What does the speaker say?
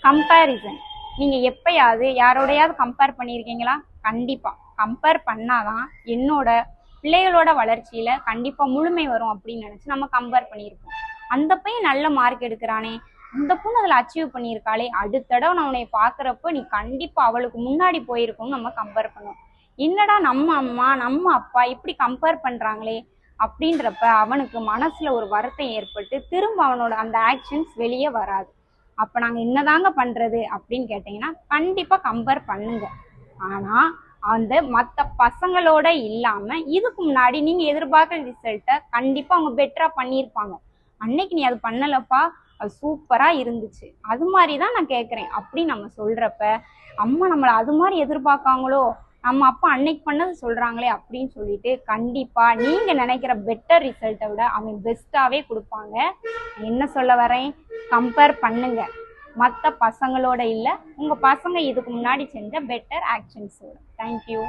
Comparison. நீங்கள் எப்பயாவது யாரோடையாவது compare பண்ணியிருக்கீங்களா? கண்டிப்பாக கம்பேர் பண்ணாதான் என்னோட பிள்ளைகளோட வளர்ச்சியில் கண்டிப்பாக முழுமை வரும் அப்படின்னு நினச்சி நம்ம கம்பேர் பண்ணியிருப்போம். அந்த பையன் நல்ல மார்க் எடுக்கிறானே, அந்த பொண்ணு அதில் அச்சீவ் பண்ணியிருக்காளே, அடுத்த தடவை நான் உன்னை பார்க்குறப்ப நீ கண்டிப்பாக அவளுக்கு முன்னாடி போயிருக்கோம்னு நம்ம கம்பேர் பண்ணுவோம். என்னடா நம்ம அம்மா நம்ம அப்பா இப்படி கம்பேர் பண்ணுறாங்களே அப்படின்றப்ப அவனுக்கு மனசில் ஒரு வருத்தம் ஏற்பட்டு திரும்ப அவனோட அந்த ஆக்ஷன்ஸ் வெளியே வராது. அப்போ நாங்கள் என்னதாங்க பண்ணுறது அப்படின்னு கேட்டிங்கன்னா, கண்டிப்பாக கம்பேர் பண்ணுங்க. ஆனால் அந்த மற்ற பசங்களோட இல்லாமல் இதுக்கு முன்னாடி நீங்கள் எதிர்பார்க்குற ரிசல்ட்டை கண்டிப்பாக அவங்க பெட்டராக பண்ணியிருப்பாங்க. அன்னைக்கு நீ அது பண்ணலப்பா, அது சூப்பராக இருந்துச்சு, அது மாதிரி தான் நான் கேட்குறேன் அப்படின்னு நம்ம சொல்கிறப்ப அம்மா நம்மளை அது மாதிரி எதிர்பார்க்காங்களோ, நம்ம அப்பா அன்னைக்கு பண்ணது சொல்கிறாங்களே அப்படின்னு சொல்லிட்டு கண்டிப்பாக நீங்கள் நினைக்கிற பெட்டர் ரிசல்ட்டை விட அவன் பெஸ்ட்டாகவே கொடுப்பாங்க. என்ன சொல்ல வரேன், கம்பேர் பண்ணுங்க, மற்ற பசங்களோட இல்லை, உங்கள் பசங்க இதுக்கு முன்னாடி செஞ்ச பெட்டர் ஆக்ஷன்ஸோட. தேங்க்யூ.